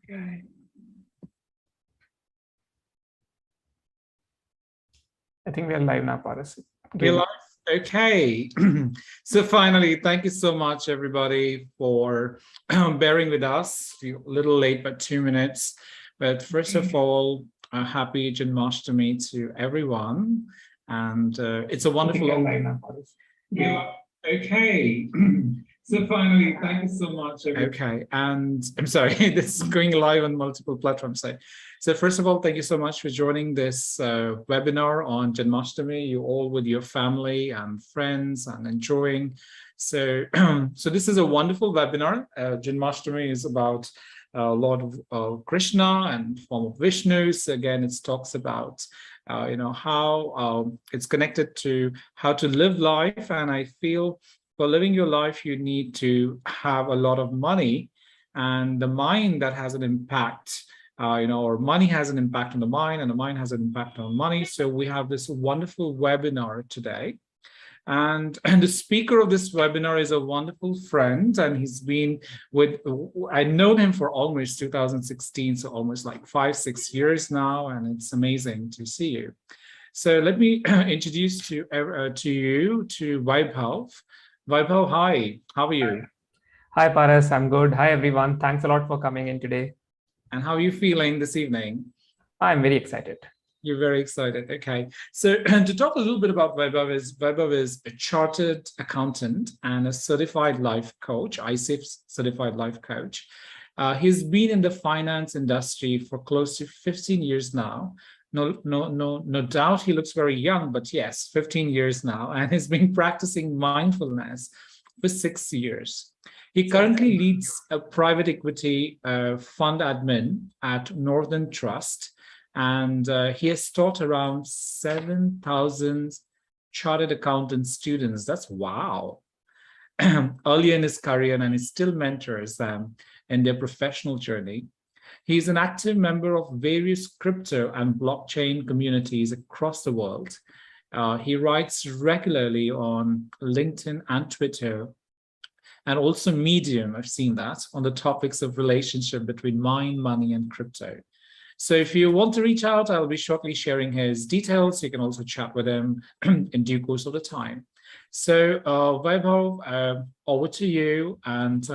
Okay. I think we are live now, Paras. We're live. Okay. So finally, thank you so much, everybody, for bearing with us. We're a little late, but 2 minutes. But first of all, a happy Janmashtami to everyone. And it's a wonderful... live now, Paras. Yeah. Okay. So finally, thank you so much. Okay, and I'm sorry, this is going live on multiple platforms. So first of all, thank you so much for joining this webinar on Janmashtami. You all with your family and friends and enjoying. So, so this is a wonderful webinar. Janmashtami is about Lord Krishna and form of Vishnu. So again, it talks about how it's connected to how to live life. And I feel for living your life, you need to have a lot of money, and the mind that has an impact, or money has an impact on the mind, and the mind has an impact on money. So we have this wonderful webinar today. And the speaker of this webinar is a wonderful friend, and he's been I've known him for almost 2016, so almost like 5-6 years now, and it's amazing to see you. So let me introduce you to Vaibhav. Vaibhav, hi, how are you? Hi, Paras, I'm good. Hi, everyone. Thanks a lot for coming in today. And how are you feeling this evening? I'm very excited. You're very excited. Okay. So to talk a little bit about Vaibhav is a chartered accountant and a certified life coach, ICIF certified life coach. He's been in the finance industry for close to 15 years now. No doubt he looks very young, but yes, 15 years now, and he's been practicing mindfulness for 6 years. He currently leads a private equity fund admin at Northern Trust, and he has taught around 7,000 chartered accountant students. That's wow. Early in his career, and he still mentors them in their professional journey. He's an active member of various crypto and blockchain communities across the world. He writes regularly on LinkedIn and Twitter, and also Medium, I've seen that, on the topics of relationship between mind, money, and crypto. So if you want to reach out, I'll be shortly sharing his details. You can also chat with him in due course of the time. So Vaibhav, over to you, and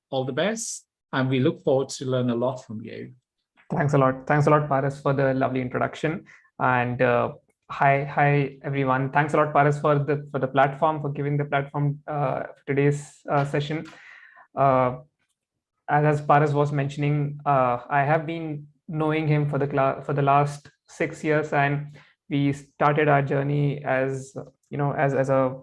all the best. And we look forward to learn a lot from you. Thanks a lot. Thanks a lot, Paras, for the lovely introduction. And hi, everyone. Thanks a lot, Paras, for the platform, for giving the platform for today's session. As Paras was mentioning, I have been knowing him for the last 6 years, and we started our journey as as a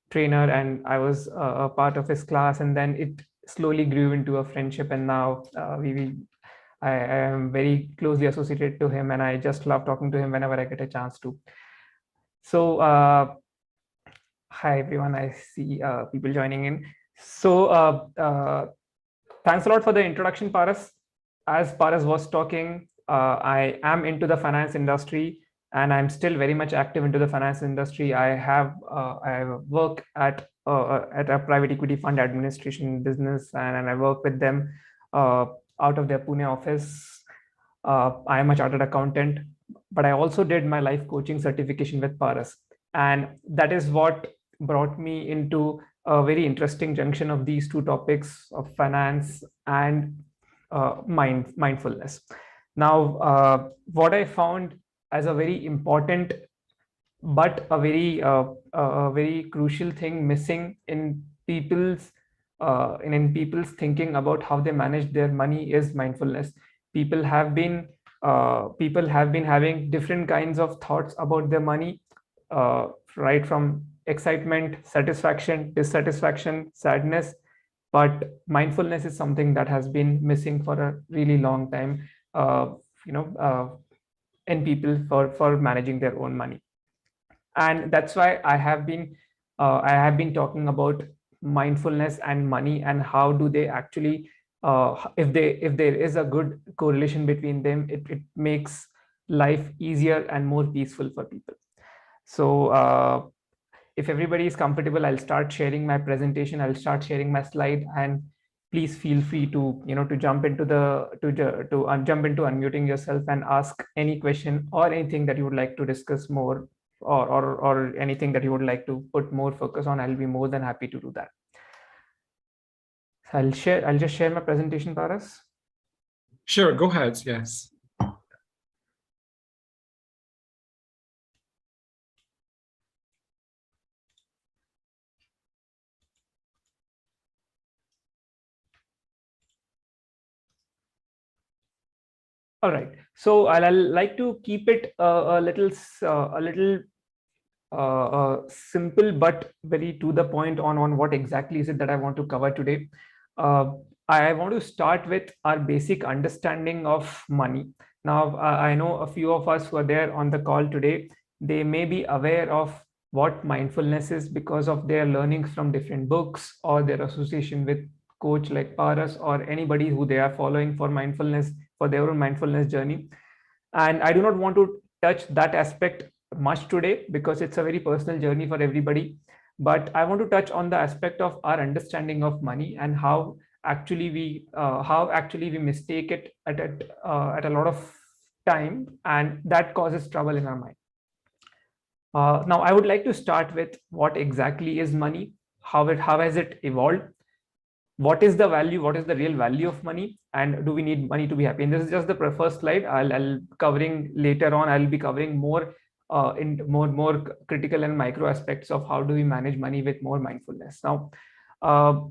trainer, and I was a part of his class, and then it slowly grew into a friendship, and now I am very closely associated to him, and I just love talking to him whenever I get a chance to. So hi everyone, I see people joining in. So thanks a lot for the introduction, Paras. As Paras was talking, I am into the finance industry, and I'm still very much active into the finance industry. I work at a private equity fund administration business, and I work with them out of their Pune office. I am a chartered accountant, but I also did my life coaching certification with Paras, and that is what brought me into a very interesting junction of these two topics of finance and mindfulness. Now, what I found as a very important but a very crucial thing missing in people's thinking about how they manage their money is mindfulness. People have been having different kinds of thoughts about their money, right from excitement, satisfaction, dissatisfaction, sadness. But mindfulness is something that has been missing for a really long time, in people for managing their own money. And that's why I have been talking about mindfulness and money, and how do they actually, if there is a good correlation between them, it makes life easier and more peaceful for people. So if everybody is comfortable, I'll start sharing my presentation. I'll start sharing my slide, and please feel free to to jump into jump into unmuting yourself and ask any question or anything that you would like to discuss more, or anything that you would like to put more focus on. I'll be more than happy to do that. So I'll just share my presentation, Paras. Sure, go ahead. Yes. All right. So I'll like to keep it a little simple, but very to the point on what exactly is it that I want to cover today. Uh, I want to start with our basic understanding of money. Now, I know a few of us who are there on the call today, they may be aware of what mindfulness is because of their learnings from different books or their association with coach like Paras or anybody who they are following for mindfulness, for their own mindfulness journey. And I do not want to touch that aspect much today because it's a very personal journey for everybody. But I want to touch on the aspect of our understanding of money and how actually we mistake it at a lot of time, and that causes trouble in our mind. Now, I would like to start with what exactly is money, how has it evolved, what is the value, what is the real value of money, and do we need money to be happy. And this is just the first slide. I'll covering later on, I'll be covering more in more critical and micro aspects of how do we manage money with more mindfulness. Now,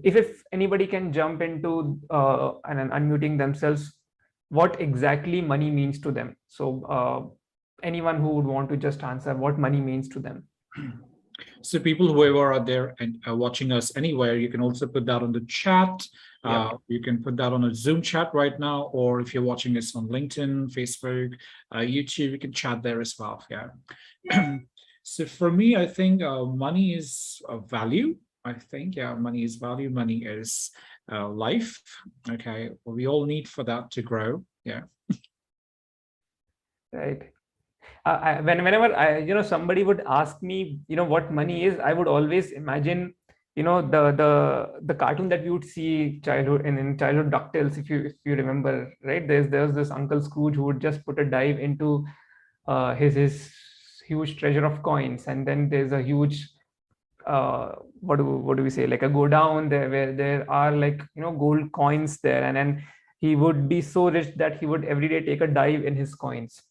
if anybody can jump into and unmuting themselves, what exactly money means to them. So anyone who would want to just answer what money means to them. So people, whoever are there and watching us anywhere, you can also put that on the chat. You can put that on a Zoom chat right now, or if you're watching this on LinkedIn, Facebook, YouTube, you can chat there as well. Yeah. So for me, I think money is a value. I think, yeah, money is value. Money is life. Okay. Well, we all need for that to grow. Yeah. Right. Whenever somebody would ask me what money is, I would always imagine the cartoon that we would see childhood in childhood, DuckTales, if you remember, right? There's this Uncle Scrooge who would just put a dive into his huge treasure of coins, and then there's a huge what do we say, like a go down there where there are like gold coins there, and then he would be so rich that he would every day take a dive in his coins.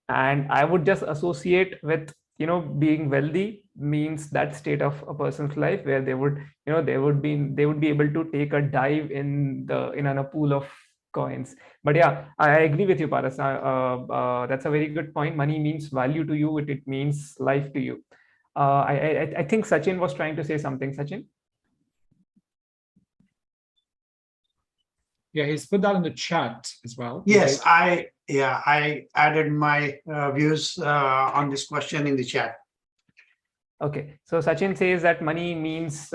And I would just associate with being wealthy means that state of a person's life where they would they would be able to take a dive in a pool of coins. But yeah, I agree with you, Paras. That's a very good point. Money means value to you, it means life to you. I think Sachin was trying to say something. Sachin? Yeah, he's put that in the chat as well. Yes, I added my views on this question in the chat. Okay, so Sachin says that money means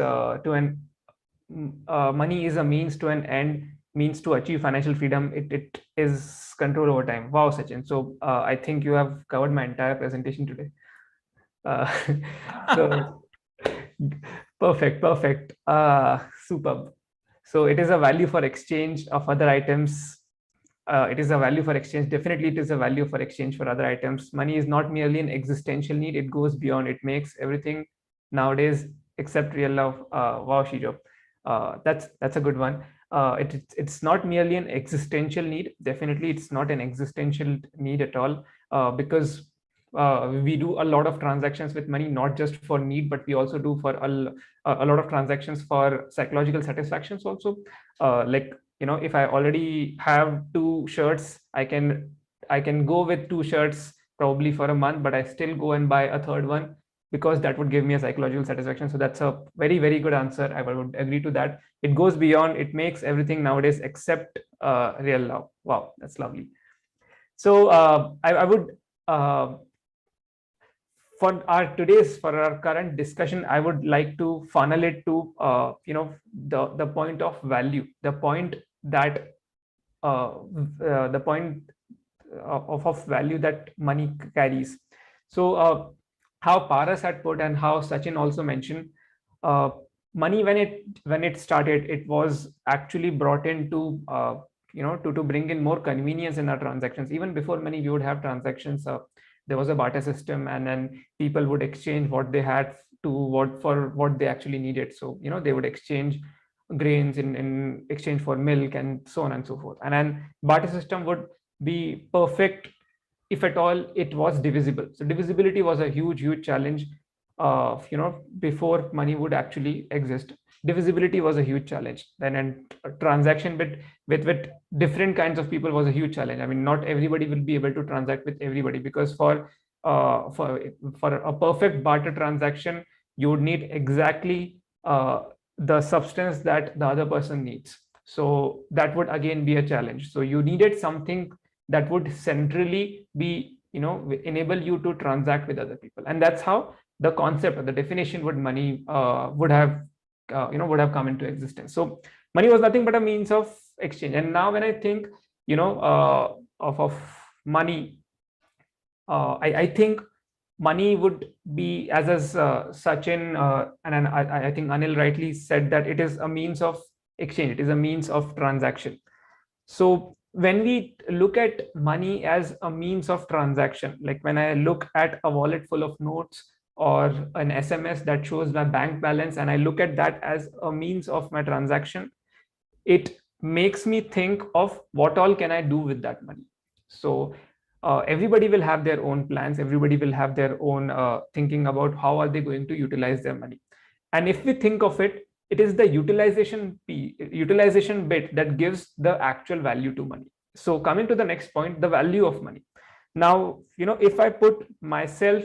money is a means to an end, means to achieve financial freedom. It is control over time. Wow, Sachin. So I think you have covered my entire presentation today. So perfect. Superb. So it is a value for exchange of other items. It is a value for exchange. Definitely, it is a value for exchange for other items. Money is not merely an existential need. It goes beyond. It makes everything nowadays except real love. Wow, Shijo. That's a good one. It's not merely an existential need. Definitely, it's not an existential need at all, because we do a lot of transactions with money, not just for need, but we also do for a lot of transactions for psychological satisfactions also. Like if I already have 2 shirts, I can go with 2 shirts probably for a month, but I still go and buy a third one because that would give me a psychological satisfaction. So that's a very, very good answer. I would agree to that. It goes beyond. It makes everything nowadays except real love. Wow, that's lovely. So I would for our current discussion, I would like to funnel it to the point of value, the point that the point of value that money carries. So how Paras had put and how Sachin also mentioned, money, when it started, it was actually brought in to to bring in more convenience in our transactions. Even before money, we would have transactions. There was a barter system, and then people would exchange what they had to what they actually needed. So they would exchange grains in exchange for milk, and so on and so forth. And then barter system would be perfect if at all it was divisible. So divisibility was a huge challenge. Before money would actually exist, divisibility was a huge challenge. Then, and transaction with different kinds of people was a huge challenge. I mean, not everybody will be able to transact with everybody, because uh, for for a perfect barter transaction, you would need exactly the substance that the other person needs. So that would again be a challenge. So you needed something that would centrally be, enable you to transact with other people. And that's how the concept or the definition would money would have come into existence. So money was nothing but a means of exchange. And now when I think, of money, I think money would be, as Sachin and I think Anil rightly said, that it is a means of exchange. It is a means of transaction. So when we look at money as a means of transaction, like when I look at a wallet full of notes or an SMS that shows my bank balance, and I look at that as a means of my transaction, it makes me think of what all can I do with that money. So everybody will have their own plans. Everybody will have their own thinking about how are they going to utilize their money. And if we think of it, it is the utilization bit that gives the actual value to money. So coming to the next point, the value of money. Now, if I put myself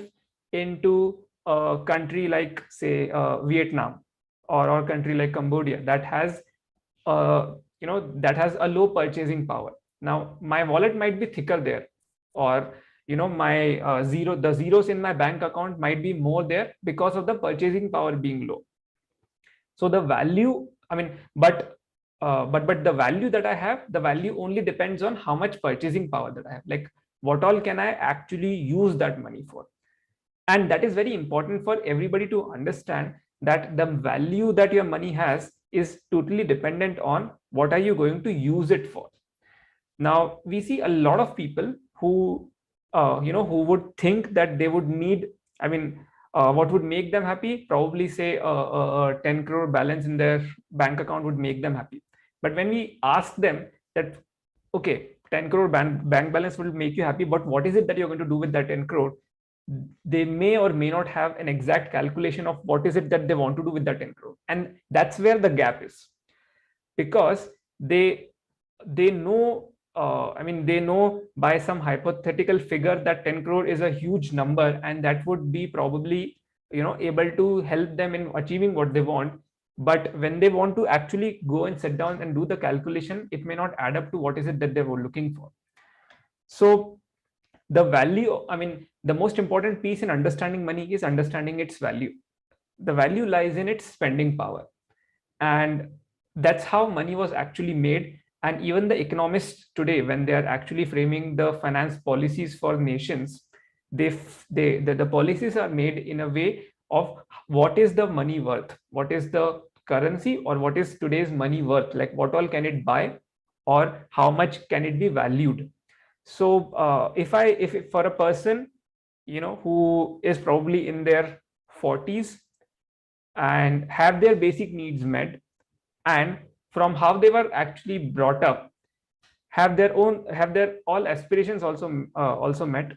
into a country like, say, Vietnam, or country like Cambodia, that has that has a low purchasing power. Now my wallet might be thicker there, or my the zeros in my bank account might be more there because of the purchasing power being low. So the value, I mean, but the value that I have, the value only depends on how much purchasing power that I have. Like, what all can I actually use that money for? And that is very important for everybody to understand, that the value that your money has is totally dependent on what are you going to use it for. Now we see a lot of people who who would think that they would need, I mean, what would make them happy? Probably say a 10 crore balance in their bank account would make them happy. But when we ask them that, okay, 10 crore bank balance will make you happy, but what is it that you're going to do with that 10 crore? They may or may not have an exact calculation of what is it that they want to do with that 10 crore. And that's where the gap is, because they know, I mean, they know by some hypothetical figure that 10 crore is a huge number, and that would be probably able to help them in achieving what they want. But when they want to actually go and sit down and do the calculation, it may not add up to what is it that they were looking for. So the value, I mean, the most important piece in understanding money is understanding its value. The value lies in its spending power, and that's how money was actually made. And even the economists today, when they are actually framing the finance policies for nations, the policies are made in a way of what is the money worth, what is the currency, or what is today's money worth, like what all can it buy, or how much can it be valued. So if for a person who is probably in their 40s and have their basic needs met, and from how they were actually brought up, have their all aspirations also met,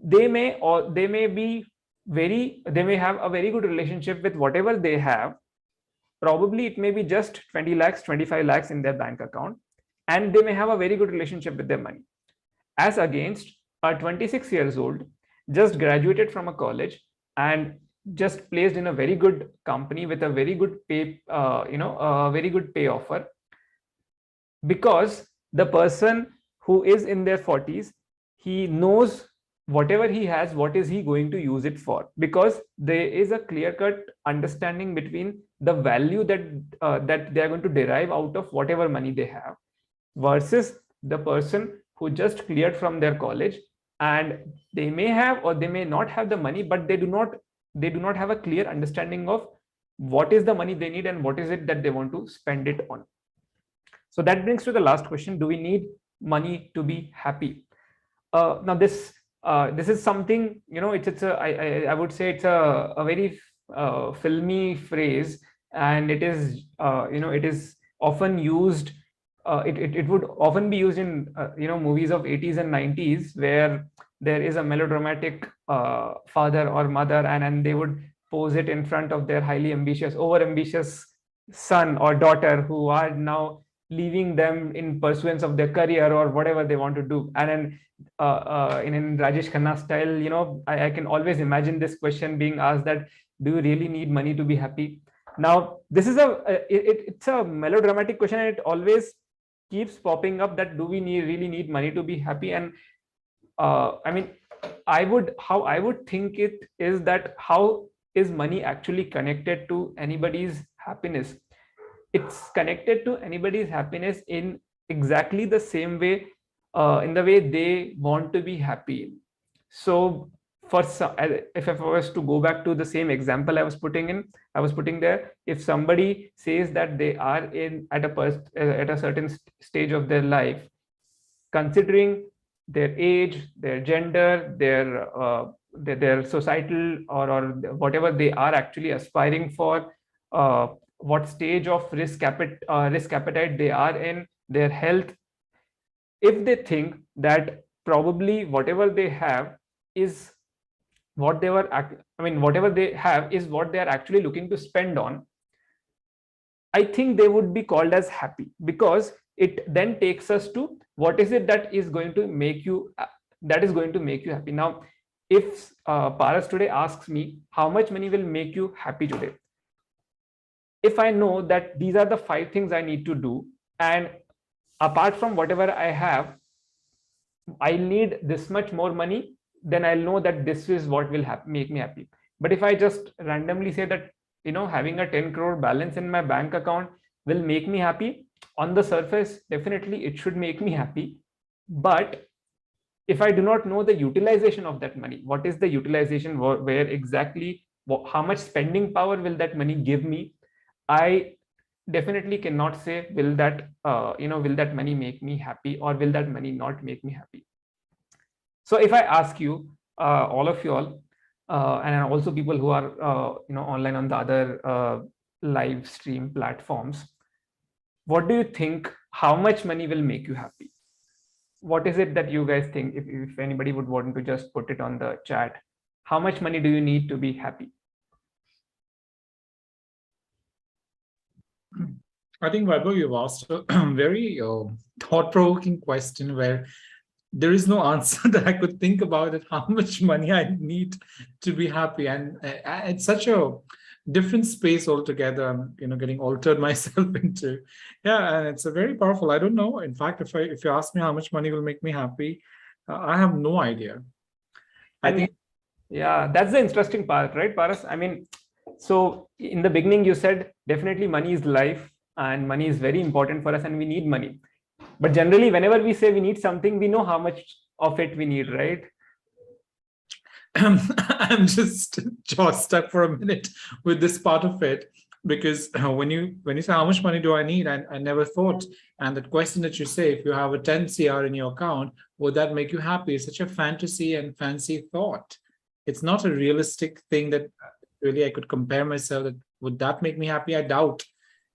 they may be they may have a very good relationship with whatever they have. Probably it may be just 20 lakhs, 25 lakhs in their bank account, and they may have a very good relationship with their money, as against a 26 years old, just graduated from a college and just placed in a very good company with a very good pay, a very good pay offer, because the person who is in their 40s, he knows whatever he has, what is he going to use it for, because there is a clear cut understanding between the value that they are going to derive out of whatever money they have, versus the person who just cleared from their college, and they may have or they may not have the money, but they do not have a clear understanding of what is the money they need and what is it that they want to spend it on. So that brings to the last question: do we need money to be happy? Now this is something, I would say it's a very filmy phrase, and it is it is often used. It would often be used in movies of 80s and 90s, where there is a melodramatic father or mother, and they would pose it in front of their highly ambitious, over ambitious son or daughter, who are now leaving them in pursuance of their career or whatever they want to do. And then in Rajesh Khanna style, I can always imagine this question being asked, that do you really need money to be happy? Now, this is it's a melodramatic question, and it always keeps popping up, that do we really need money to be happy? And I mean, how I would think it is that, how is money actually connected to anybody's happiness? It's connected to anybody's happiness in exactly the same way, in the way they want to be happy. So for some, if I was to go back to the same example I was putting there, if somebody says that they are at a certain stage of their life, considering their age, their gender, their societal, or whatever they are actually aspiring for, what stage of risk appetite they are in, their health, if they think that probably whatever they have is what they were whatever they have is what they are actually looking to spend on, I think they would be called as happy, because it then takes us to what is it that is going to make you happy. Now, if Paras today asks me how much money will make you happy today, if I know that these are the 5 things I need to do, and apart from whatever I have, I need this much more money, then I'll know that this is what will make me happy. But if I just randomly say that, having a 10 crore balance in my bank account will make me happy, on the surface, definitely it should make me happy. But if I do not know the utilization of that money, what is the utilization, where exactly, how much spending power will that money give me, I definitely cannot say, will that money make me happy, or will that money not make me happy. So if I ask you, all of you all, and also people who are online on the other live stream platforms, what do you think, how much money will make you happy? What is it that you guys think? If anybody would want to just put it on the chat, how much money do you need to be happy? I think, Vaibhav, you've asked a very thought-provoking question, where there is no answer that I could think about it, how much money I need to be happy. And it's such a different space altogether. I'm getting altered myself into. Yeah, and it's a very powerful. I don't know. In fact, if you ask me how much money will make me happy, I have no idea. I think. Yeah, that's the interesting part, right, Paras? So in the beginning, you said definitely money is life, and money is very important for us, and we need money. But generally, whenever we say we need something, we know how much of it we need, right? I'm just jaw stuck for a minute with this part of it, because when you say how much money do I need, I never thought. And that question that you say, if you have a 10 CR in your account, would that make you happy? It's such a fantasy and fancy thought. It's not a realistic thing that really I could compare myself. Would that make me happy? I doubt.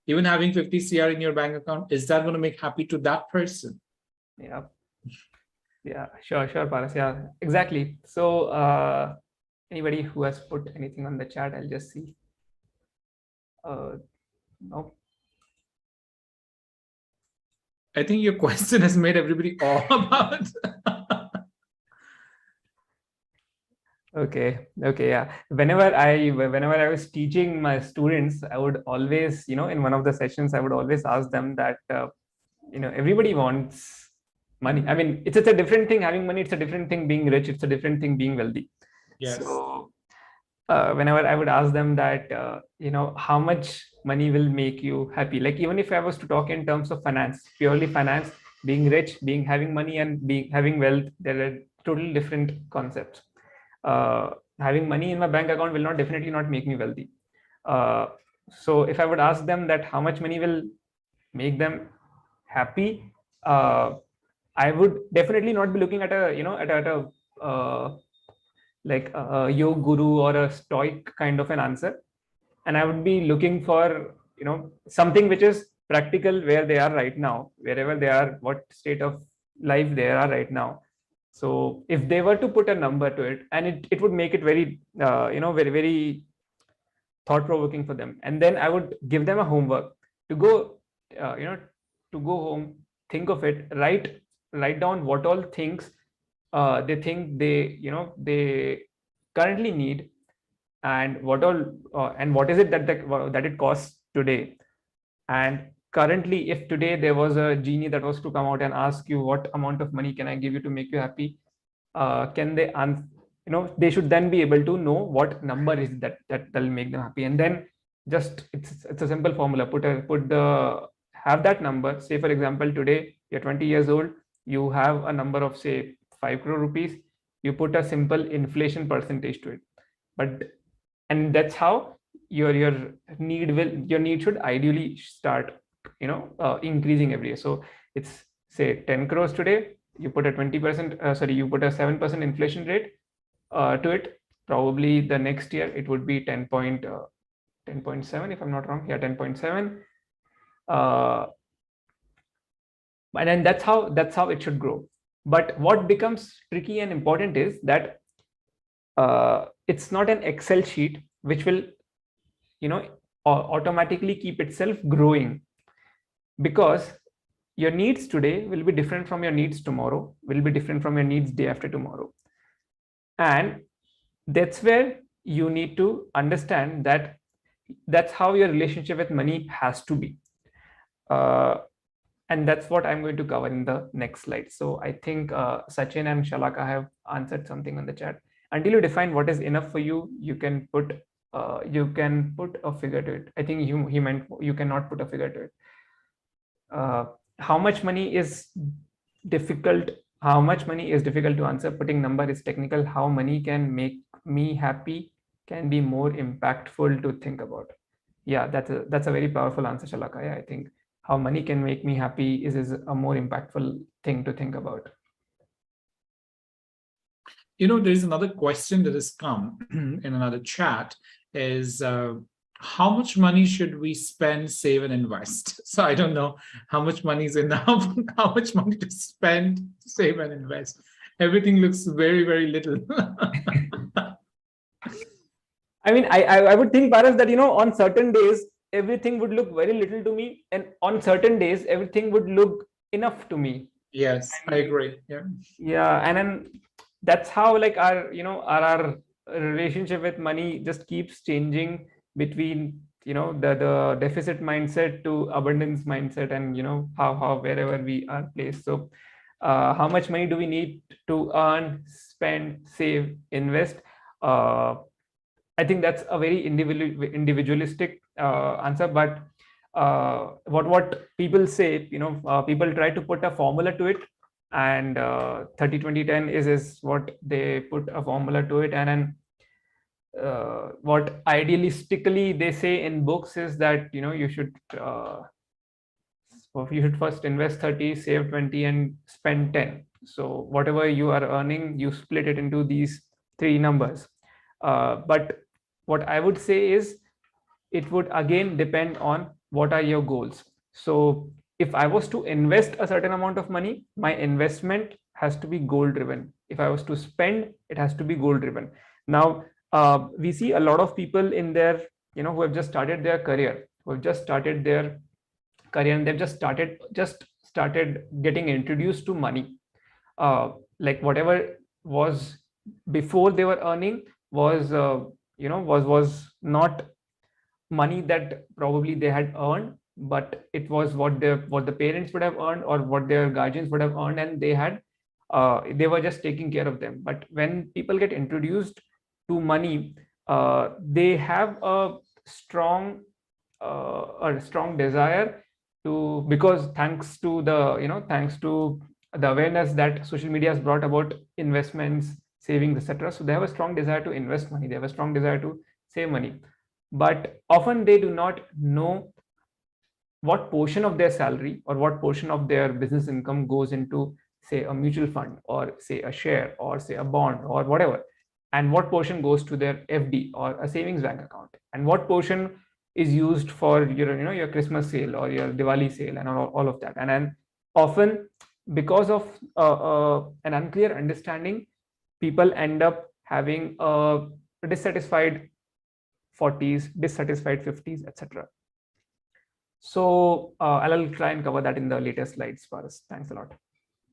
Even having 50 CR in your bank account, is that going to make happy to that person? Yeah, sure, Paras. Yeah, exactly. So anybody who has put anything on the chat, I'll just see. No. I think your question has made everybody all about. Okay, yeah. Whenever I was teaching my students, I would always, in one of the sessions, I would always ask them that, everybody wants money. It's a different thing having money. It's a different thing being rich. It's a different thing being wealthy. Yes. So whenever I would ask them that, how much money will make you happy? Like, even if I was to talk in terms of finance, purely finance, being rich, having money, and having wealth, there are totally different concepts. Having money in my bank account will definitely not make me wealthy. So if I would ask them that how much money will make them happy, uh, I would definitely not be looking at a, at a like a yoga guru or a stoic kind of an answer. And I would be looking for, something which is practical, where they are right now, wherever they are, what state of life they are right now. So if they were to put a number to it, and it would make it very, very, very thought provoking for them. And then I would give them a homework to go, uh, you know to go home, think of it, write down what all things they think they currently need, and what all, and what is it that it costs today. And currently, if today there was a genie that was to come out and ask you, what amount of money can I give you to make you happy, can they they should then be able to know what number is that'll make them happy. And then just it's a simple formula. Have that number. Say for example, today you're 20 years old, you have a number of, say, 5 crore rupees. You put a simple inflation percentage to it. But and that's how your need should ideally start, increasing every year. So it's, say, 10 crores today, you put a 20%, you put a 7% inflation rate to it. Probably the next year it would be 10.7, if I'm not wrong. Yeah, 10.7. And then that's how it should grow. But what becomes tricky and important is that it's not an Excel sheet which will, automatically keep itself growing, because your needs today will be different from your needs tomorrow, will be different from your needs day after tomorrow. And that's where you need to understand that that's how your relationship with money has to be. And that's what I'm going to cover in the next slide. So I think Sachin and Shalaka have answered something on the chat. Until you define what is enough for you, you can put a figure to it. I think he meant you cannot put a figure to it. How much money is difficult? How much money is difficult to answer. Putting number is technical. How money can make me happy can be more impactful to think about. Yeah, that's a very powerful answer, Shalaka. Yeah, I think how money can make me happy is a more impactful thing to think about. There's another question that has come in another chat is how much money should we spend, save, and invest? So I don't know how much money is enough, how much money to spend, save, and invest. Everything looks very, very little. I mean, I would think, Paras, that, on certain days, everything would look very little to me. And on certain days, everything would look enough to me. Yes, I agree. Yeah. Yeah. And then that's how, like, our relationship with money just keeps changing between, the deficit mindset to abundance mindset, and, how wherever we are placed. So how much money do we need to earn, spend, save, invest? I think that's a very individualistic answer. But what people say, people try to put a formula to it, and 30 20 10 is what they put a formula to it. And then what idealistically they say in books is that, you should first invest 30, save 20, and spend 10. So whatever you are earning, you split it into these three numbers. But what I would say is, it would again depend on what are your goals. So if I was to invest a certain amount of money, my investment has to be goal driven. If I was to spend, it has to be goal driven. Now we see a lot of people in their, who have just started their career, and they've just started getting introduced to money. Like whatever was before they were earning was not money that probably they had earned, but it was what the parents would have earned, or what their guardians would have earned, and they were just taking care of them. But when people get introduced to money, they have a strong desire to, because thanks to the awareness that social media has brought about investments, savings, etc. So they have a strong desire to invest money, they have a strong desire to save money. but often they do not know what portion of their salary or what portion of their business income goes into, say, a mutual fund, or say a share, or say a bond, or whatever, and what portion goes to their FD or a savings bank account, and what portion is used for your, your Christmas sale or your Diwali sale, and all of that. And then often, because of an unclear understanding, people end up having a dissatisfied 40s, dissatisfied 50s, etc. So I'll try and cover that in the later slides for us. Thanks a lot.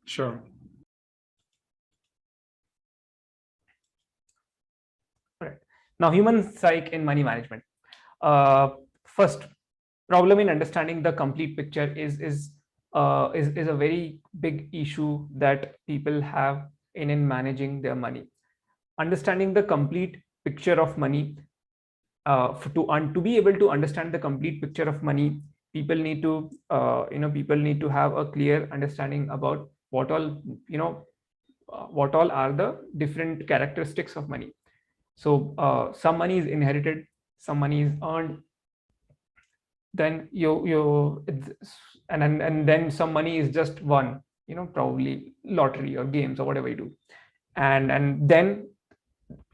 Sure. All right. Now, human psych in money management. First, problem in understanding the complete picture is a very big issue that people have in managing their money. Understanding the complete picture of money, to be able to understand the complete picture of money, people need to have a clear understanding about what all are the different characteristics of money. So some money is inherited, some money is earned, then and then some money is just won, probably lottery or games or whatever you do, and then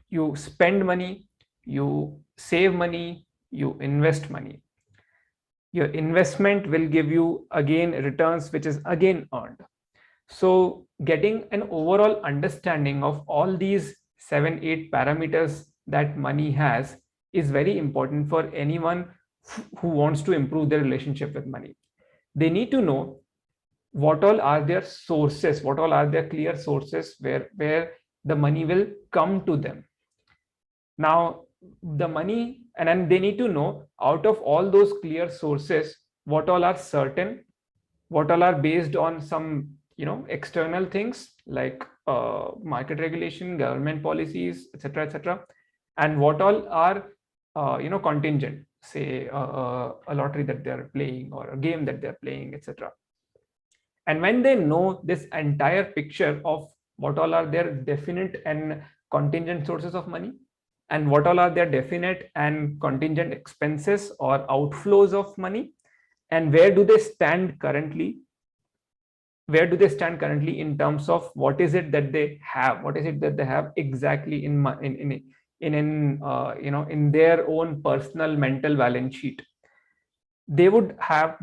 you spend money, you save money, you invest money. Your investment will give you again returns, which is again earned. So getting an overall understanding of all these 7-8 parameters that money has is very important for anyone who wants to improve their relationship with money. They need to know what all are their sources, what all are their clear sources where the money will come to them. Now, the money, and then they need to know, out of all those clear sources, what all are certain, what all are based on some external things like market regulation, government policies, etc., and what all are contingent, say a lottery that they're playing or a game that they're playing, etc. And when they know this entire picture of what all are their definite and contingent sources of money, and what all are their definite and contingent expenses or outflows of money, and where do they stand currently in terms of what is it that they have exactly in their own personal mental balance sheet, they would have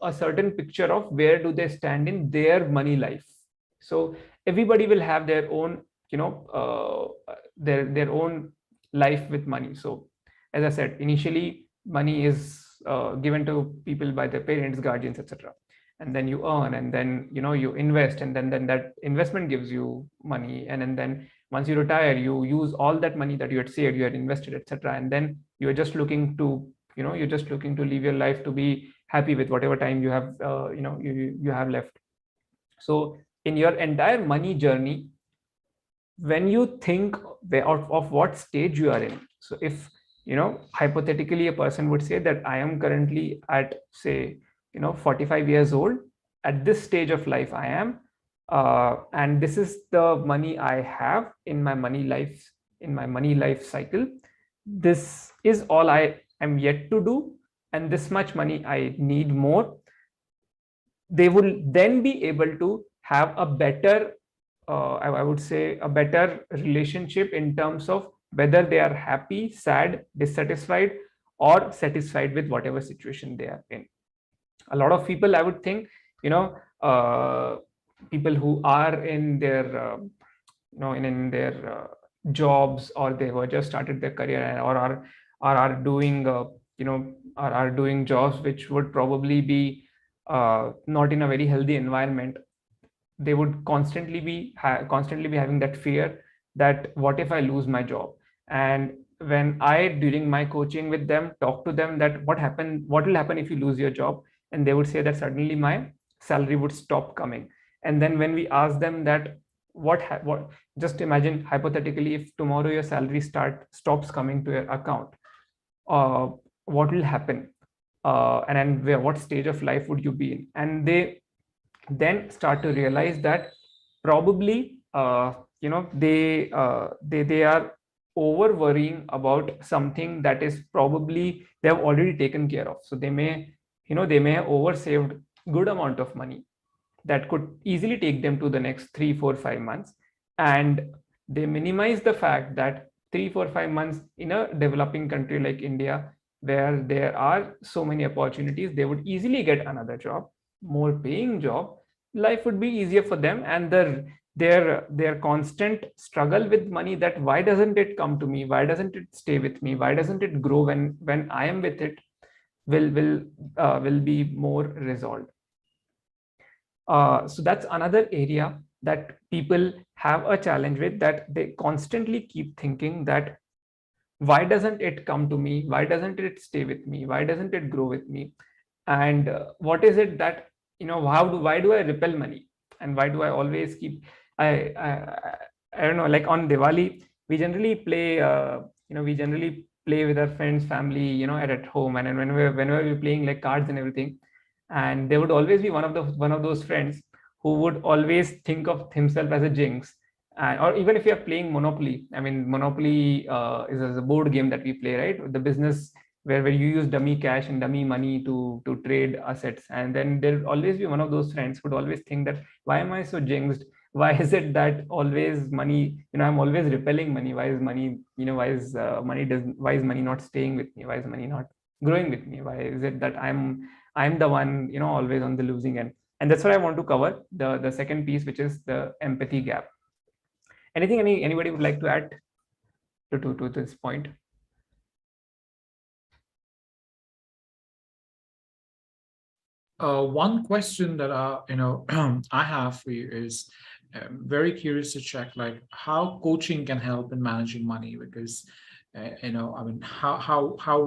a certain picture of where do they stand in their money life. So everybody will have their own their own life with money. So as I said, initially money is given to people by their parents, guardians, etc., and then you earn, and then you invest, and then that investment gives you money, and then once you retire, you use all that money that you had saved, you had invested, etc., and then you're just looking to live your life to be happy with whatever time you have you have left. So in your entire money journey, when you think of what stage you are in, so if hypothetically a person would say that I am currently at, say, 45 years old, at this stage of life I am, and this is the money I have in my money life cycle, this is all I am yet to do, and this much money I need more, they will then be able to have a better I would say a better relationship in terms of whether they are happy, sad, dissatisfied, or satisfied with whatever situation they are in. A lot of people, I would think, people who are in their in their jobs, or they were just started their career, or are doing are doing jobs which would probably be not in a very healthy environment, they would constantly be having that fear that what if I lose my job. And when I, during my coaching with them, talk to them that what will happen if you lose your job, and they would say that suddenly my salary would stop coming. And then when we ask them that what just imagine hypothetically, if tomorrow your salary stops coming to your account, what will happen, and then what stage of life would you be in? And they then start to realize that probably they are over worrying about something that is probably they have already taken care of. So they may, they may have over saved good amount of money that could easily take them to the next 3, 4, 5 months, and they minimize the fact that 3, 4, 5 months in a developing country like India, where there are so many opportunities, they would easily get another job, more paying job. Life would be easier for them, and their constant struggle with money, that why doesn't it come to me, why doesn't it stay with me, why doesn't it grow when I am with it, will be more resolved. So that's another area that people have a challenge with, that they constantly keep thinking that why doesn't it come to me, why doesn't it stay with me, why doesn't it grow with me, and what is it that, why do I repel money, and why do I always keep, I don't know, like on Diwali we generally play, we generally play with our friends, family, at home, and whenever we're playing like cards and everything, and there would always be one of those friends who would always think of himself as a jinx. Or even if you are playing Monopoly, I mean, Monopoly is a board game that we play, right? The business where you use dummy cash and dummy money to trade assets. And then there'll always be one of those friends who would always think that, why am I so jinxed? Why is it that always money, I'm always repelling money? Why is money, why is money not staying with me? Why is money not growing with me? Why is it that I'm the one, always on the losing end? And that's what I want to cover, the second piece, which is the empathy gap. Anything anybody would like to add to this point? One question that I have for you is, very curious to check, like, how coaching can help in managing money, because I mean, how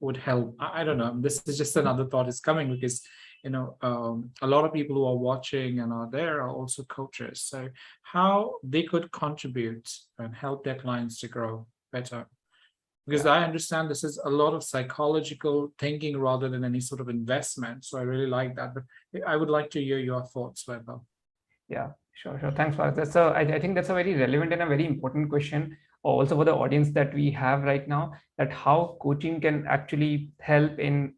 would help? I don't know. This is just another thought is coming, because a lot of people who are watching and are there are also coaches. So how they could contribute and help their clients to grow better? Because Yeah. I understand this is a lot of psychological thinking rather than any sort of investment. So I really like that. But I would like to hear your thoughts, Vaibhav. Yeah, sure. Thanks, Faraz. I think that's a very relevant and a very important question, also for the audience that we have right now, that how coaching can actually help in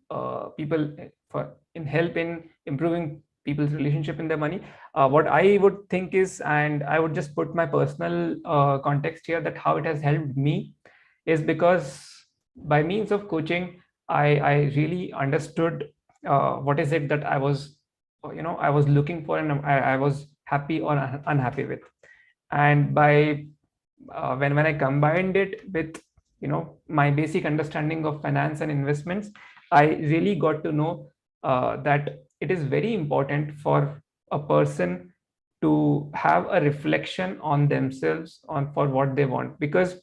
people for in help in improving people's relationship in their money. What I would think is, and I would just put my personal context here, that how it has helped me is because by means of coaching, I really understood what is it that I was, I was looking for, and I was happy or unhappy with. And by when I combined it with, my basic understanding of finance and investments, I really got to know that it is very important for a person to have a reflection on themselves, on for what they want, because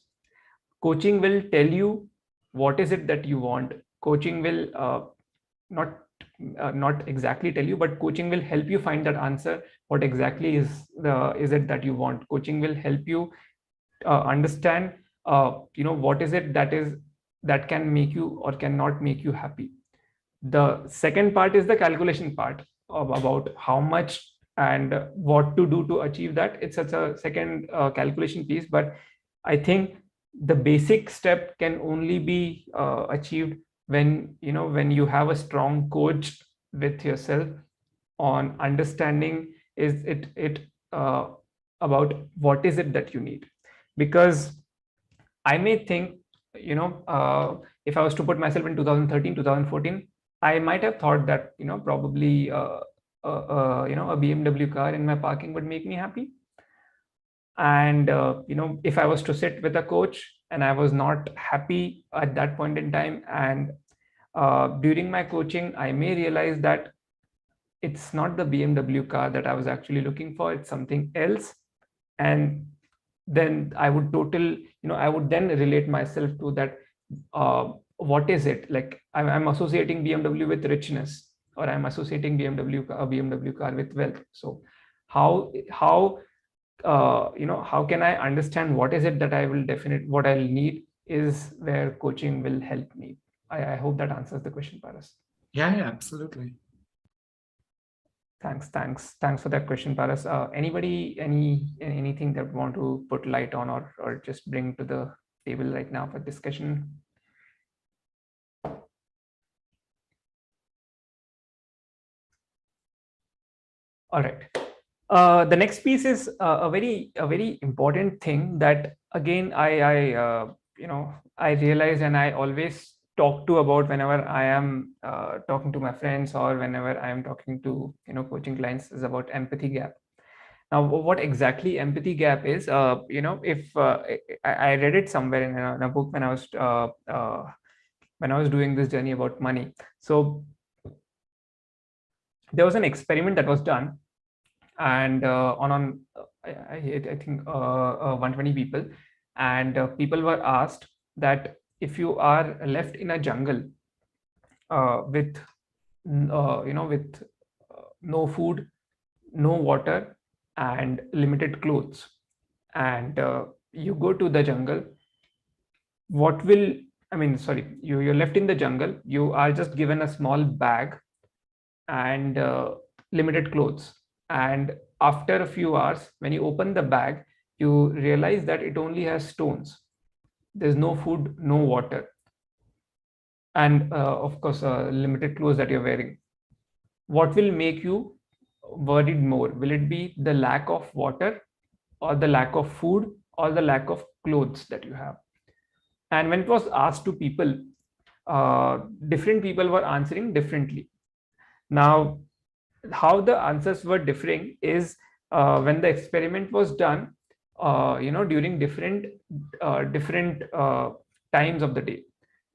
coaching will tell you what is it that you want. Coaching will not not exactly tell you, but coaching will help you find that answer. What exactly is it that you want? Coaching will help you understand, what is it that can make you or cannot make you happy. The second part is the calculation part about how much and what to do to achieve that. It's such a second calculation piece, but I think the basic step can only be achieved when you have a strong coach with yourself on understanding is it about what is it that you need. Because I may think, if I was to put myself in 2013, 2014, I might have thought that, probably a BMW car in my parking would make me happy. And if I was to sit with a coach and I was not happy at that point in time, and during my coaching, I may realize that it's not the BMW car that I was actually looking for, it's something else. And then I would then relate myself to that. What is it like? I'm associating BMW with richness, or I'm associating a BMW car with wealth. So how can I understand what is it that I will what I'll need, is where coaching will help me. I hope that answers the question, Paras. Yeah, absolutely. Thanks for that question, Paras. Anybody, anything that want to put light on, or just bring to the table right now for discussion. All right. The next piece is a very important thing that again I realize and I always talk to about whenever I am talking to my friends or whenever I am talking to coaching clients, is about empathy gap. Now, what exactly empathy gap is? If I read it somewhere in a book when I was doing this journey about money. So there was an experiment that was done, and I think 120 people, and people were asked that if you are left in a jungle with with no food, no water, and limited clothes, and you go to the jungle, what will I mean sorry you're left in the jungle, you are just given a small bag and limited clothes, and after a few hours when you open the bag, you realize that it only has stones. There's no food, no water, and of course limited clothes that you're wearing. What will make you worried more? Will it be the lack of water, or the lack of food, or the lack of clothes that you have? And when it was asked to people, different people were answering differently. Now, how the answers were differing is when the experiment was done, during different times of the day.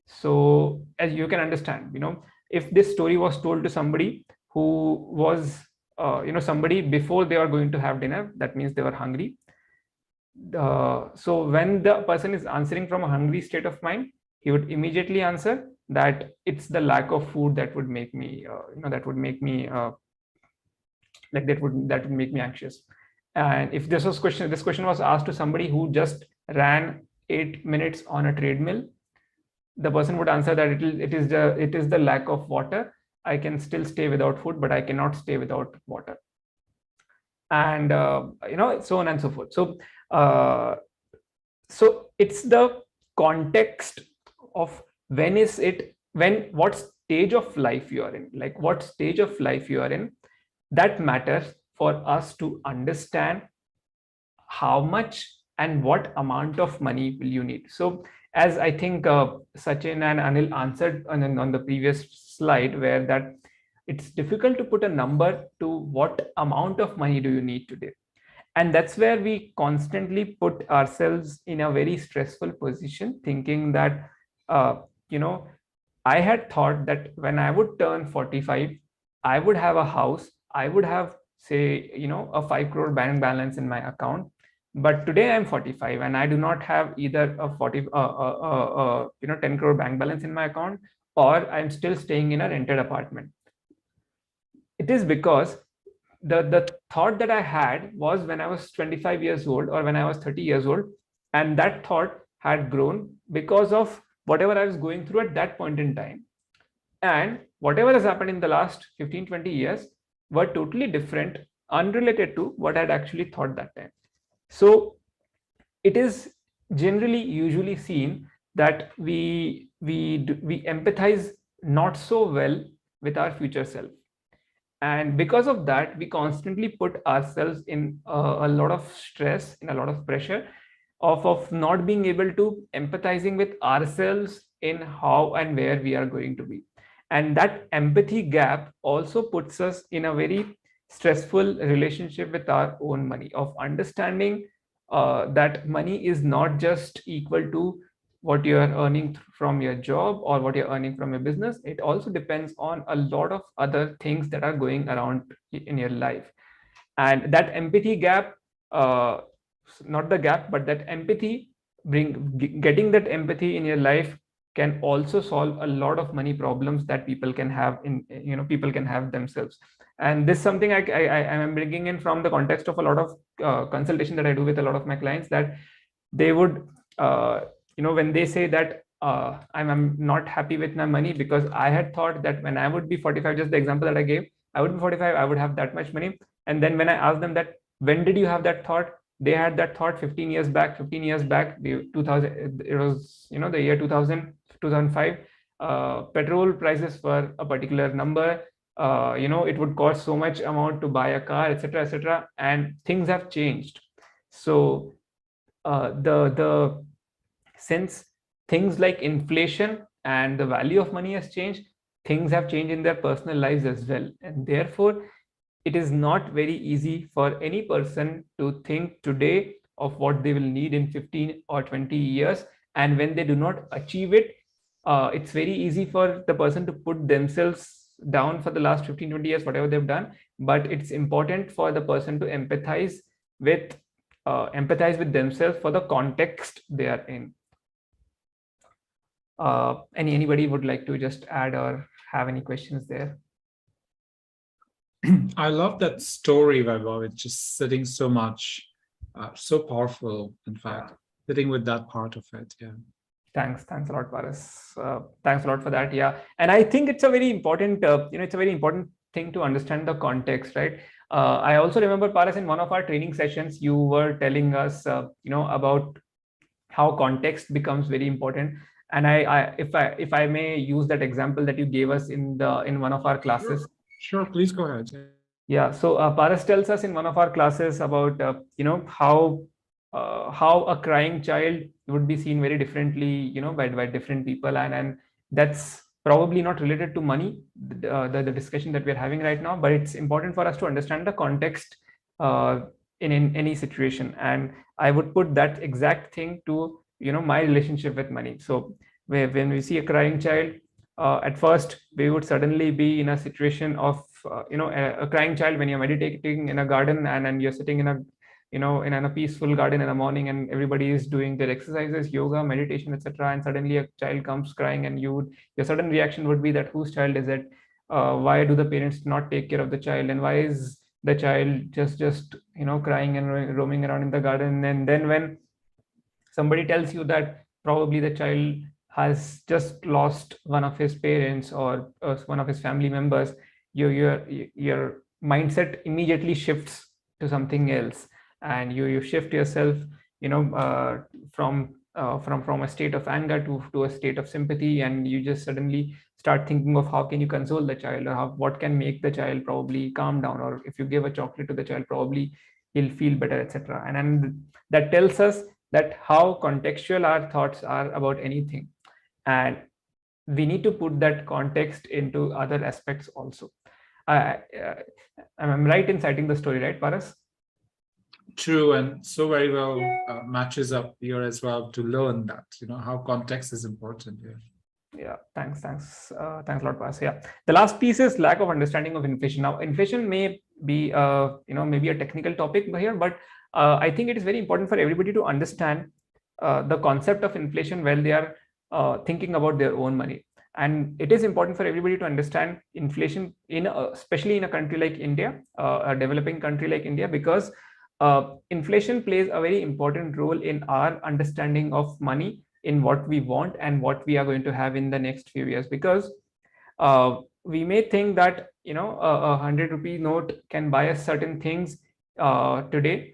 So as you can understand, if this story was told to somebody who was, somebody before they are going to have dinner, that means they were hungry. So when the person is answering from a hungry state of mind, he would immediately answer that it's the lack of food that would make me, that would make me that would make me anxious. And if this question was asked to somebody who just ran 8 minutes on a treadmill, the person would answer that it is the lack of water. I can still stay without food, but I cannot stay without water, and so on and so forth. So it's the context of what stage of life you are in, like what stage of life you are in, that matters for us to understand how much and what amount of money will you need. So as I think Sachin and Anil answered on the previous slide, where that it's difficult to put a number to what amount of money do you need today. And that's where we constantly put ourselves in a very stressful position, thinking that, I had thought that when I would turn 45, I would have a house, I would have, say, a 5 crore bank balance in my account. But today I'm 45 and I do not have either a 10 crore bank balance in my account, or I'm still staying in a rented apartment. It is because the thought that I had was when I was 25 years old or when I was 30 years old, and that thought had grown because of whatever I was going through at that point in time. And whatever has happened in the last 15-20 years were totally different, unrelated to what I'd actually thought that time. So it is usually seen that we empathize not so well with our future self. And because of that, we constantly put ourselves in a lot of stress, in a lot of pressure of not being able to empathizing with ourselves in how and where we are going to be. And that empathy gap also puts us in a very stressful relationship with our own money, of understanding that money is not just equal to what you are earning from your job or what you're earning from your business. It also depends on a lot of other things that are going around in your life. And that empathy gap, not the gap, but that empathy, getting that empathy in your life can also solve a lot of money problems that people can have themselves. And this is something I am bringing in from the context of a lot of consultation that I do with a lot of my clients, that they would when they say that I'm not happy with my money because I had thought that when I would be 45, just the example that I gave, I would be 45, I would have that much money. And then when I ask them that, when did you have that thought? they had that thought 15 years back. 15 years back, the 2000, it was, the year 2000, 2005. Petrol prices were a particular number. It would cost so much amount to buy a car, etc., etc., and things have changed. So the since things like inflation and the value of money has changed, things have changed in their personal lives as well, and therefore it is not very easy for any person to think today of what they will need in 15 or 20 years, and when they do not achieve it, it's very easy for the person to put themselves down for the last 15, 20 years, whatever they've done. But it's important for the person to with empathize with themselves for the context they are in. Anybody would like to just add or have any questions there? I love that story, Vaibhav. It's just sitting so much, so powerful, in fact, sitting with that part of it. Yeah. Thanks a lot, Paras. Thanks a lot for that. Yeah, and I think it's a very important, it's a very important thing to understand the context, right? I also remember, Paras, in one of our training sessions, you were telling us, about how context becomes very important. And if I may use that example that you gave us in one of our classes. Sure, please go ahead. Yeah. So Paras tells us in one of our classes about how a crying child would be seen very differently, by different people, and that's probably not related to money, the discussion that we're having right now, but it's important for us to understand the context in any situation. And I would put that exact thing to my relationship with money. So when we see a crying child, at first we would suddenly be in a situation of a crying child when you're meditating in a garden, and then you're sitting in a in a peaceful garden in the morning, and everybody is doing their exercises, yoga, meditation, etc., and suddenly a child comes crying, and your sudden reaction would be that whose child is it? Why do the parents not take care of the child, and why is the child just crying and roaming around in the garden? And then when somebody tells you that probably the child has just lost one of his parents or one of his family members, your mindset immediately shifts to something else, and you shift yourself from a state of anger to a state of sympathy, and you just suddenly start thinking of how can you console the child, or what can make the child probably calm down, or if you give a chocolate to the child, probably he'll feel better, etc. And that tells us that how contextual our thoughts are about anything, and we need to put that context into other aspects also. I'm right in citing the story, right, Paras? True, and so very well matches up here as well to learn that how context is important here. Yeah, thanks a lot, Paras. Yeah, the last piece is lack of understanding of inflation. Now, inflation may be maybe a technical topic here, but I think it is very important for everybody to understand the concept of inflation while they are thinking about their own money. And it is important for everybody to understand inflation especially in a country like India, a developing country like India, because inflation plays a very important role in our understanding of money, in what we want and what we are going to have in the next few years. Because we may think that a 100 rupee note can buy us certain things today,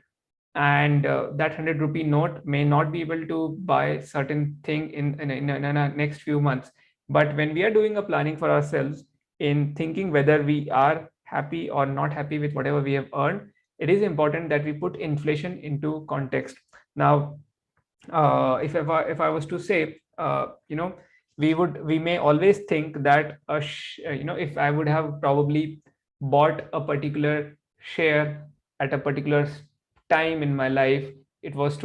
and that 100 rupee note may not be able to buy certain thing in the next few months. But when we are doing a planning for ourselves, in thinking whether we are happy or not happy with whatever we have earned, it is important that we put inflation into context. Now, if I was to say, we may always think that if I would have probably bought a particular share at a particular time in my life, it is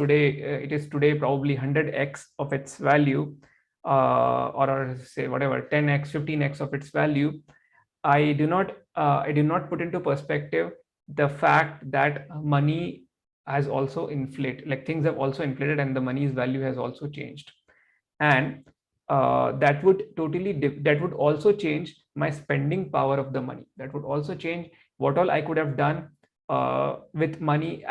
today probably 100x of its value, or say whatever 10x, 15x of its value. I do not put into perspective the fact that money has also inflated, like things have also inflated, and the money's value has also changed. And that would also change my spending power of the money. That would also change what all I could have done with money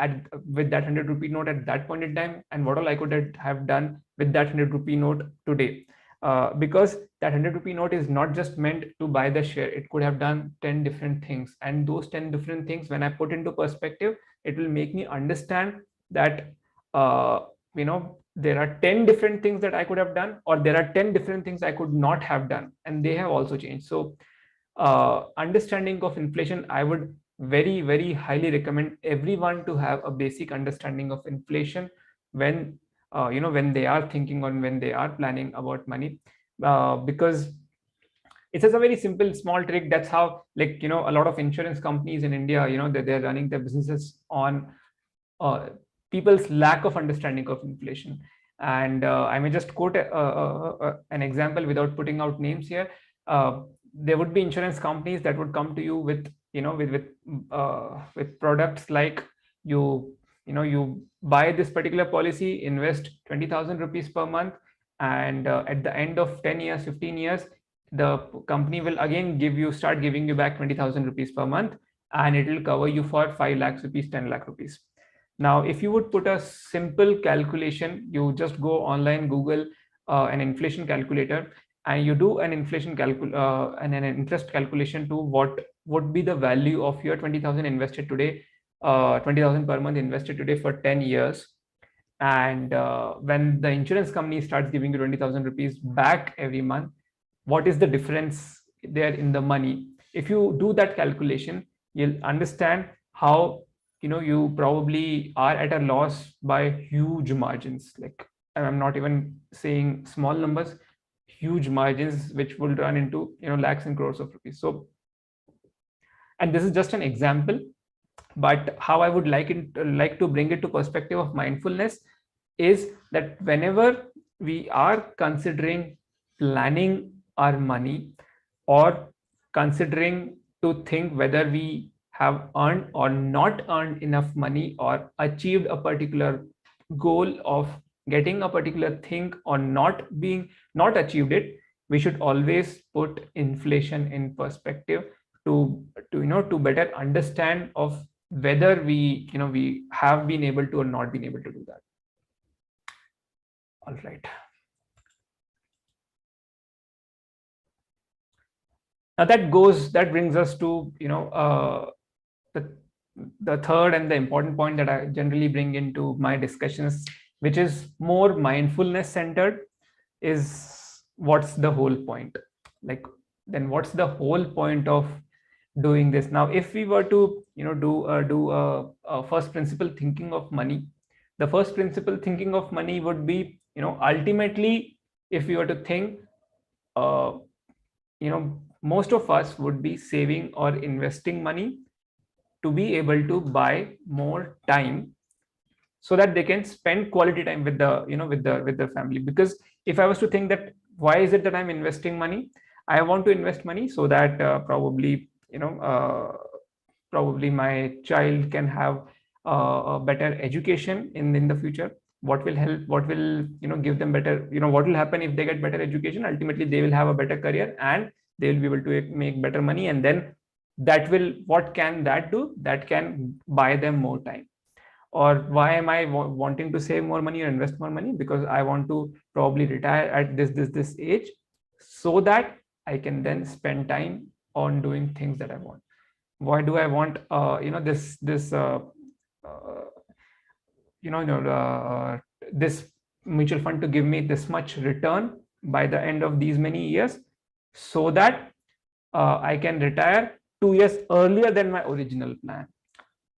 with that 100 rupee note at that point in time, and what all I could have done with that 100 rupee note today. Because that 100 rupee note is not just meant to buy the share, it could have done 10 different things, and those 10 different things, when I put into perspective, it will make me understand that there are 10 different things that I could have done, or there are 10 different things I could not have done, and they have also changed. So understanding of inflation, I would very, very highly recommend everyone to have a basic understanding of inflation when when they are thinking or when they are planning about money, because it's just a very simple small trick. That's how, like, a lot of insurance companies in India, they're running their businesses on uh, people's lack of understanding of inflation. And I may just quote an example without putting out names here. There would be insurance companies that would come to you with with products like, you buy this particular policy, invest 20,000 rupees per month, and at the end of 10 years, 15 years, the company will again start giving you back 20,000 rupees per month, and it will cover you for 5 lakhs rupees, 10 lakh rupees. Now, if you would put a simple calculation, you just go online, Google an inflation calculator, and you do an and an interest calculation to what would be the value of your 20,000 invested today, 20,000 per month invested today for 10 years. And when the insurance company starts giving you 20,000 rupees back every month, what is the difference there in the money? If you do that calculation, you'll understand how you probably are at a loss by huge margins. Like, I'm not even saying small numbers, huge margins, which will run into lakhs and crores of rupees. So, and this is just an example, but how I would like to bring it to perspective of mindfulness is that whenever we are considering planning our money, or considering to think whether we have earned or not earned enough money, or achieved a particular goal of getting a particular thing, or not achieved it, we should always put inflation in perspective to better understand of whether we have been able to or not been able to do that. All right. Now that brings us to the third and the important point that I generally bring into my discussions, which is more mindfulness centered. Is what's the whole point? Like, then what's the whole point of doing this? Now, if we were to do a first principle thinking of money, the first principle thinking of money would be, ultimately, if we were to think, most of us would be saving or investing money to be able to buy more time, so that they can spend quality time with the family. Because if I was to think that, why is it that I'm investing money? I want to invest money so that probably my child can have a better education in the future. What will help, what will give them better, what will happen if they get better education? Ultimately, they will have a better career, and they will be able to make better money, and then what can that do? That can buy them more time. Or why am I wanting to save more money or invest more money? Because I want to probably retire at this age, so that I can then spend time on doing things that I want. Why do I want this this mutual fund to give me this much return by the end of these many years, so that I can retire 2 years earlier than my original plan?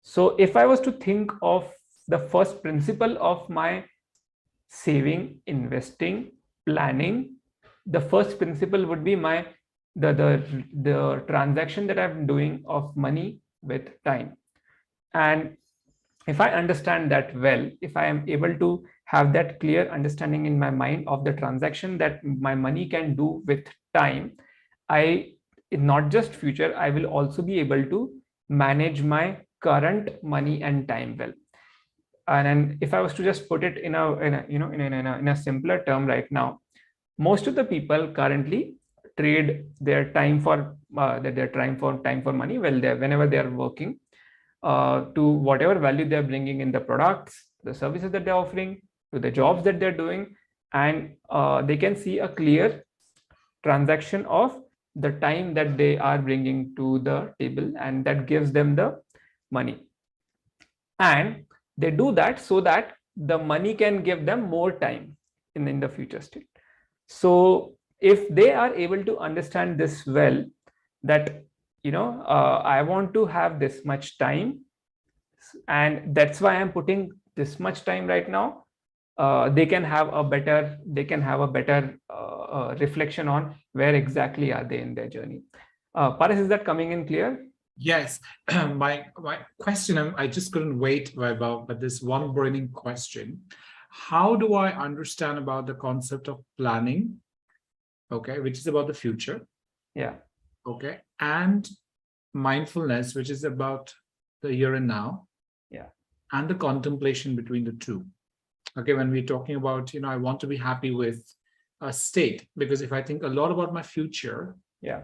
So if I was to think of the first principle of my saving, investing, planning, the first principle would be the transaction that I'm doing of money with time. And if I understand that well, if I am able to have that clear understanding in my mind of the transaction that my money can do with time, not just future, I will also be able to manage my current money and time well. And then if I was to just put it in a simpler term right now, most of the people currently trade their time for time for money. Well, whenever they are working, to whatever value they're bringing in the products, the services that they're offering, to the jobs that they're doing, and they can see a clear transaction of the time that they are bringing to the table, and that gives them the money. And They do that so that the money can give them more time in the future state. So if they are able to understand this well, that I want to have this much time, and that's why I'm putting this much time right now, they can have a better reflection on where exactly are they in their journey. Paras, is that coming in clear? Yes. My question, I just couldn't wait, Vaibhav, but this one burning question. How do I understand about the concept of planning, okay, which is about the future, Yeah. okay, and mindfulness, which is about the here and now, Yeah. and the contemplation between the two? Okay, when we're talking about, I want to be happy with a state, because if I think a lot about my future, Yeah.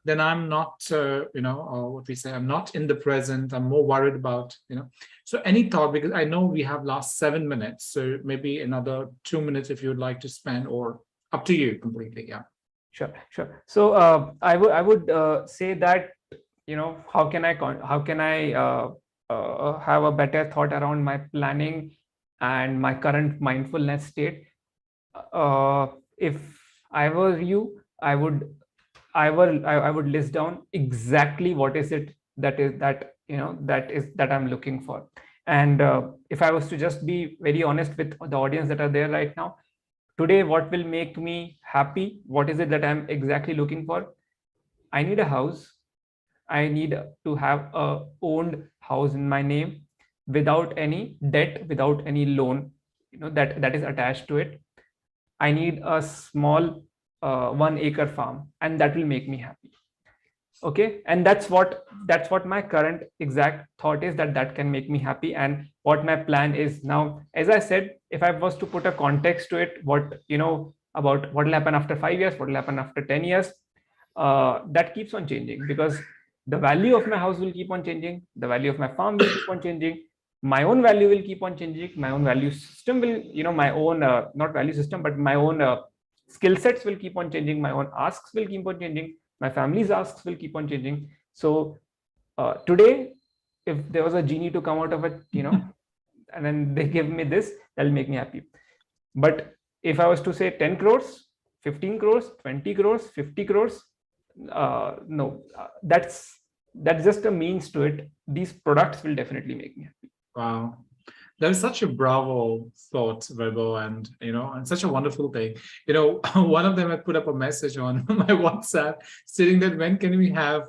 then I'm not, what we say, I'm not in the present. I'm more worried about, So any thought, because I know we have last 7 minutes, so maybe another 2 minutes if you would like to spend, or up to you completely. Yeah. Sure. So I would say that, how can I have a better thought around my planning and my current mindfulness state. If I were you, I would list down exactly what is it that I'm looking for. And if I was to just be very honest with the audience that are there right now, today, what will make me happy? What is it that I'm exactly looking for? I need a house. I need to have a owned house in my name without any debt, without any loan, that is attached to it. I need a small 1 acre farm, and that will make me happy. Okay, and that's what my current exact thought is, that can make me happy, and what my plan is now. As I said, if I was to put a context to it, about what will happen after 5 years, what will happen after 10 years, that keeps on changing, because the value of my house will keep on changing, the value of my farm will keep on changing, my own value will keep on changing, my own value system will, my own not value system, but my own skill sets will keep on changing, my own asks will keep on changing, my family's asks will keep on changing. So today, if there was a genie to come out of it, and then they give me this, that'll make me happy. But if I was to say 10 crores, 15 crores, 20 crores, 50 crores, no, that's just a means to it. These products will definitely make me happy. Wow. That is such a bravo thought, Vaibhav, and such a wonderful thing. One of them, I put up a message on my WhatsApp stating that when can we have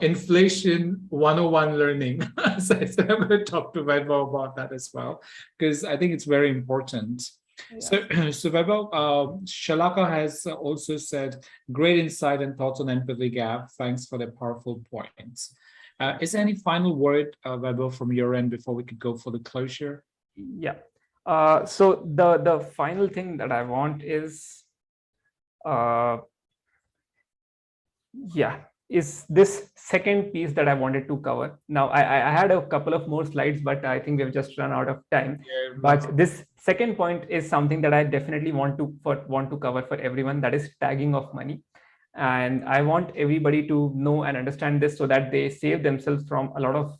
inflation 101 learning? So I said, I'm going to talk to Vaibhav about that as well, because I think it's very important. Yeah. So Vaibhav, Shalaka has also said, great insight and thoughts on empathy gap. Thanks for the powerful points. Is there any final word, Vaibhav, from your end before we could go for the closure? Yeah. So the final thing that I want is, is this second piece that I wanted to cover. Now, I had a couple of more slides, but I think we've just run out of time. Yeah, but this second point is something that I definitely want to cover for everyone. That is tagging of money. And I want everybody to know and understand this, so that they save themselves from a lot of,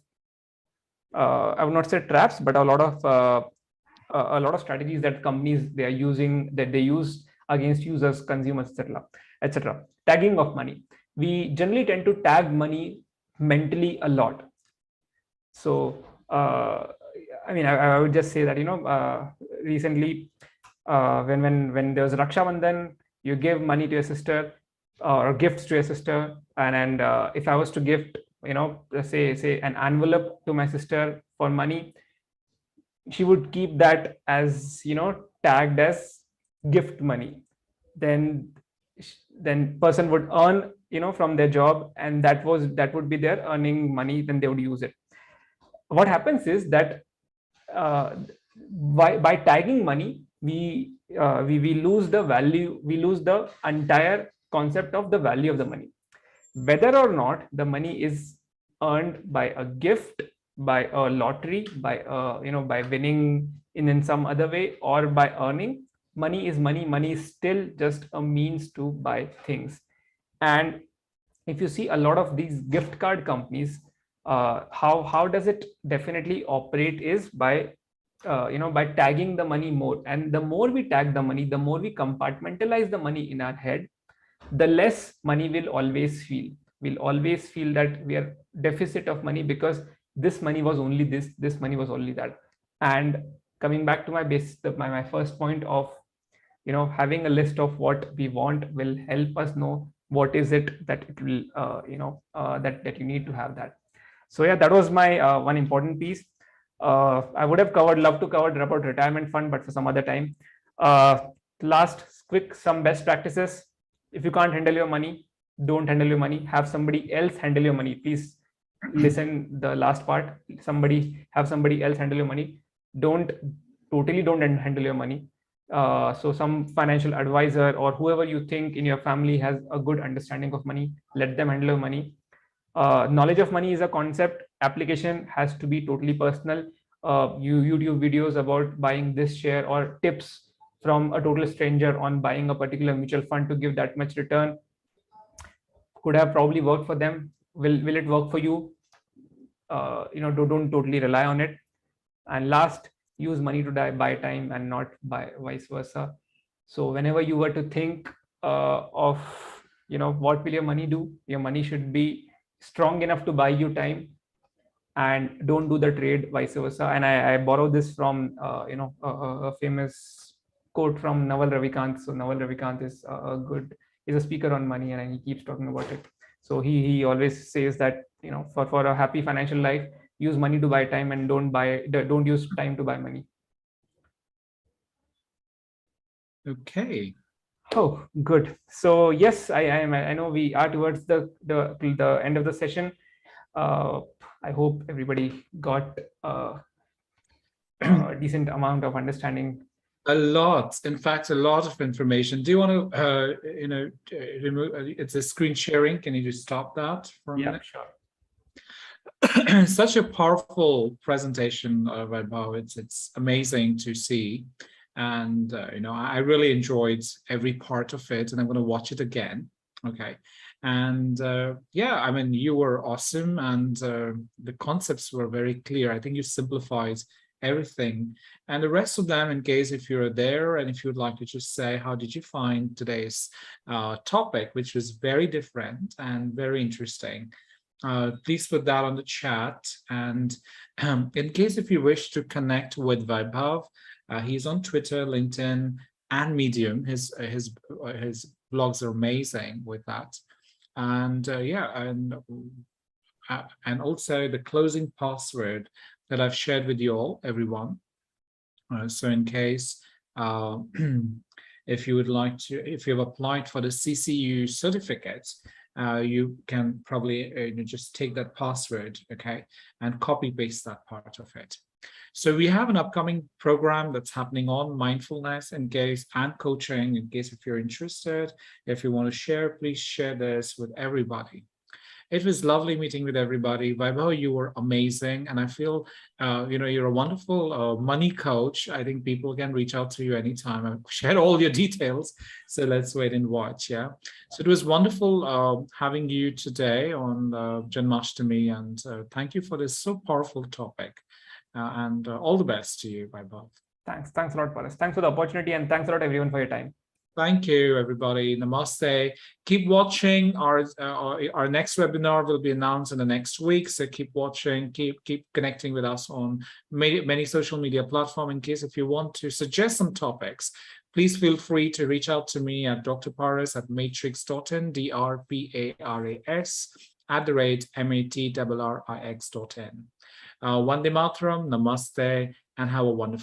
I would not say traps, but a lot of strategies that companies they are using, that they use against users, consumers, etc. Tagging of money. We generally tend to tag money mentally a lot. So I would just say that, recently, when there was Raksha Bandhan, you give money to your sister, or gifts to your sister, and if I was to gift, say an envelope to my sister for money, she would keep that as, tagged as gift money. Then person would earn, from their job, and that would be their earning money. Then they would use it. What happens is that by tagging money, we lose the value, we lose the entire concept of the value of the money. Whether or not the money is earned by a gift, by a lottery, by by winning in some other way, or by earning, money is money. Money is still just a means to buy things. And if you see a lot of these gift card companies, How does it definitely operate is by by tagging the money more. And the more we tag the money, the more we compartmentalize the money in our head, the less money will always feel. We'll always feel that we are deficit of money because this money was only this money was only that. And coming back to my my first point of having a list of what we want will help us know what is it that it will that you need to have that. So yeah, that was my one important piece. I would have loved to cover about retirement fund, but for some other time. uh, Last, quick, some best practices. If you can't handle your money, don't handle your money, have somebody else handle your money. Please listen the last part. Have somebody else handle your money. Don't handle your money. So some financial advisor or whoever you think in your family has a good understanding of money, let them handle your money. Knowledge of money is a concept, application has to be totally personal. YouTube videos about buying this share or tips from a total stranger on buying a particular mutual fund to give that much return could have probably worked for them. Will it work for you? Don't totally rely on it. And last, use money to buy time and not buy vice versa. So whenever you were to think of what will your money do, your money should be strong enough to buy you time, and don't do the trade vice versa. And I borrow this from a famous quote from Naval Ravikant. So Naval Ravikant is a speaker on money, and he keeps talking about it. So he always says that for a happy financial life, use money to buy time and don't use time to buy money. Okay. Oh, good. So yes, I know we are towards the end of the session. I hope everybody got a decent amount of understanding. A lot, in fact, a lot of information. Do you want to, remove? It's a screen sharing. Can you just stop that for a Yeah, minute? sure. Such a powerful presentation, Vaibhav. It's amazing to see, and I really enjoyed every part of it, and I'm going to watch it again. Okay, and yeah, I mean, you were awesome, and the concepts were very clear. I think you simplified everything, and the rest of them, in case if you're there and if you'd like to just say, how did you find today's topic, which was very different and very interesting. Please put that on the chat. And in case if you wish to connect with Vaibhav, he's on Twitter, LinkedIn, and Medium. His blogs are amazing with that. And yeah, and also the closing password that I've shared with you all, everyone. So in case if you would like to, if you've applied for the CCU certificate, you can probably just take that password, okay, and copy paste that part of it. So we have an upcoming program that's happening on mindfulness and coaching. In case if you're interested, if you want to share, please share this with everybody. It was lovely meeting with everybody. Vaibhav, you were amazing. And I feel, you're a wonderful money coach. I think people can reach out to you anytime. I've shared all your details. So let's wait and watch. Yeah. So it was wonderful having you today on Janmashtami. And thank you for this so powerful topic. And all the best to you, Vaibhav. Thanks a lot, Paras. Thanks for the opportunity, and thanks a lot, everyone, for your time. Thank you, everybody. Namaste. Keep watching. Our next webinar will be announced in the next week. So keep watching. Keep connecting with us on many social media platforms. In case if you want to suggest some topics, please feel free to reach out to me at drparas at matrix.in, DRPARAS @matrrix.in. Vande Mataram, Namaste, and have a wonderful